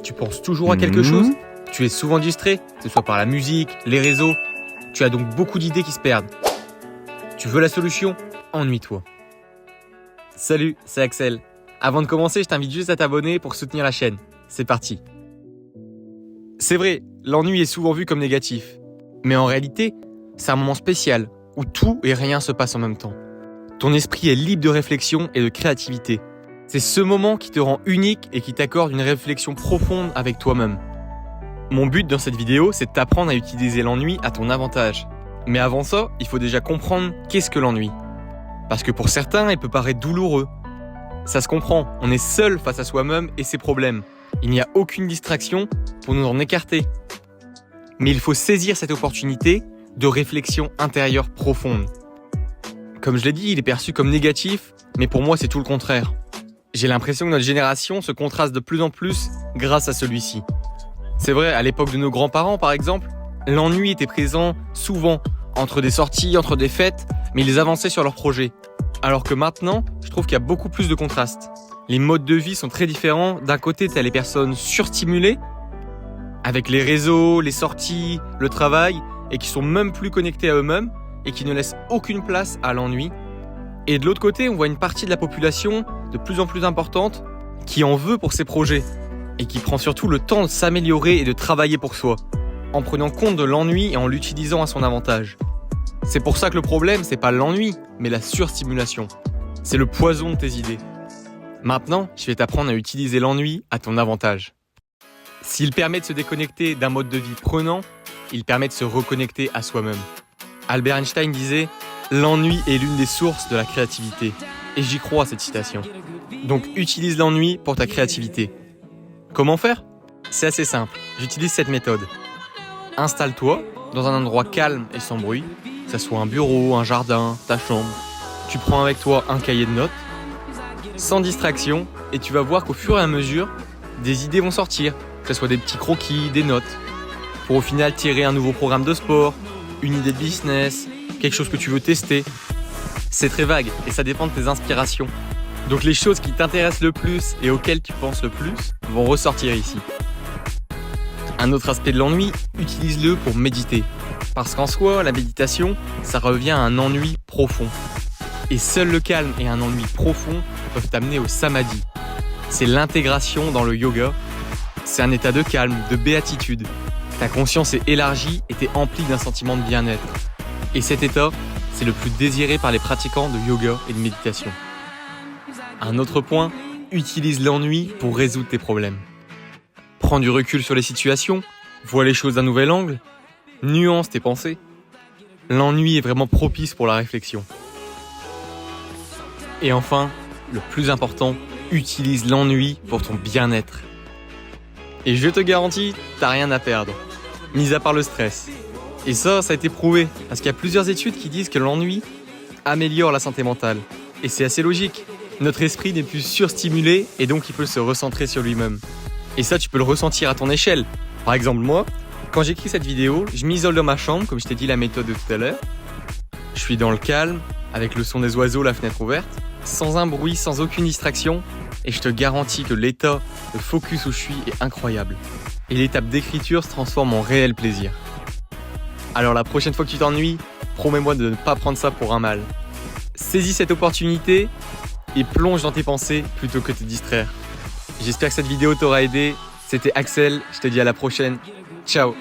Tu penses toujours à quelque chose? Tu es souvent distrait, que ce soit par la musique, les réseaux. Tu as donc beaucoup d'idées qui se perdent. Tu veux la solution? Ennuie-toi. Salut, c'est Axel. Avant de commencer, je t'invite juste à t'abonner pour soutenir la chaîne. C'est parti. C'est vrai, l'ennui est souvent vu comme négatif. Mais en réalité, c'est un moment spécial où tout et rien se passe en même temps. Ton esprit est libre de réflexion et de créativité. C'est ce moment qui te rend unique et qui t'accorde une réflexion profonde avec toi-même. Mon but dans cette vidéo, c'est de t'apprendre à utiliser l'ennui à ton avantage. Mais avant ça, il faut déjà comprendre qu'est-ce que l'ennui. Parce que pour certains, il peut paraître douloureux. Ça se comprend, on est seul face à soi-même et ses problèmes. Il n'y a aucune distraction pour nous en écarter. Mais il faut saisir cette opportunité de réflexion intérieure profonde. Comme je l'ai dit, il est perçu comme négatif, mais pour moi, c'est tout le contraire. J'ai l'impression que notre génération se contraste de plus en plus grâce à celui-ci. C'est vrai, à l'époque de nos grands-parents, par exemple, l'ennui était présent souvent, entre des sorties, entre des fêtes, mais ils avançaient sur leurs projets. Alors que maintenant, je trouve qu'il y a beaucoup plus de contrastes. Les modes de vie sont très différents. D'un côté, tu as les personnes surstimulées, avec les réseaux, les sorties, le travail, et qui sont même plus connectés à eux-mêmes, et qui ne laissent aucune place à l'ennui. Et de l'autre côté, on voit une partie de la population de plus en plus importante qui en veut pour ses projets et qui prend surtout le temps de s'améliorer et de travailler pour soi, en prenant compte de l'ennui et en l'utilisant à son avantage. C'est pour ça que le problème, c'est pas l'ennui, mais la surstimulation. C'est le poison de tes idées. Maintenant, je vais t'apprendre à utiliser l'ennui à ton avantage. S'il permet de se déconnecter d'un mode de vie prenant, il permet de se reconnecter à soi-même. Albert Einstein disait « L'ennui est l'une des sources de la créativité ». Et j'y crois, cette citation. Donc utilise l'ennui pour ta créativité. Comment faire? C'est assez simple, j'utilise cette méthode. Installe-toi dans un endroit calme et sans bruit, que ce soit un bureau, un jardin, ta chambre. Tu prends avec toi un cahier de notes, sans distraction, et tu vas voir qu'au fur et à mesure, des idées vont sortir, que ce soit des petits croquis, des notes, pour au final tirer un nouveau programme de sport, une idée de business, quelque chose que tu veux tester. C'est très vague et ça dépend de tes inspirations. Donc les choses qui t'intéressent le plus et auxquelles tu penses le plus vont ressortir ici. Un autre aspect de l'ennui, utilise-le pour méditer. Parce qu'en soi, la méditation, ça revient à un ennui profond. Et seul le calme et un ennui profond peuvent t'amener au samadhi. C'est l'intégration dans le yoga. C'est un état de calme, de béatitude. Ta conscience est élargie et t'es empli d'un sentiment de bien-être. Et cet état, c'est le plus désiré par les pratiquants de yoga et de méditation. Un autre point, utilise l'ennui pour résoudre tes problèmes. Prends du recul sur les situations, vois les choses d'un nouvel angle, nuance tes pensées. L'ennui est vraiment propice pour la réflexion. Et enfin, le plus important, utilise l'ennui pour ton bien-être. Et je te garantis, t'as rien à perdre, mis à part le stress. Et ça a été prouvé, parce qu'il y a plusieurs études qui disent que l'ennui améliore la santé mentale. Et c'est assez logique. Notre esprit n'est plus surstimulé et donc il peut se recentrer sur lui-même. Et ça, tu peux le ressentir à ton échelle. Par exemple, moi, quand j'écris cette vidéo, je m'isole dans ma chambre, comme je t'ai dit la méthode de tout à l'heure. Je suis dans le calme, avec le son des oiseaux, la fenêtre ouverte, sans un bruit, sans aucune distraction. Et je te garantis que l'état de focus où je suis est incroyable. Et l'étape d'écriture se transforme en réel plaisir. Alors la prochaine fois que tu t'ennuies, promets-moi de ne pas prendre ça pour un mal. Saisis cette opportunité et plonge dans tes pensées plutôt que te distraire. J'espère que cette vidéo t'aura aidé. C'était Axel, je te dis à la prochaine. Ciao.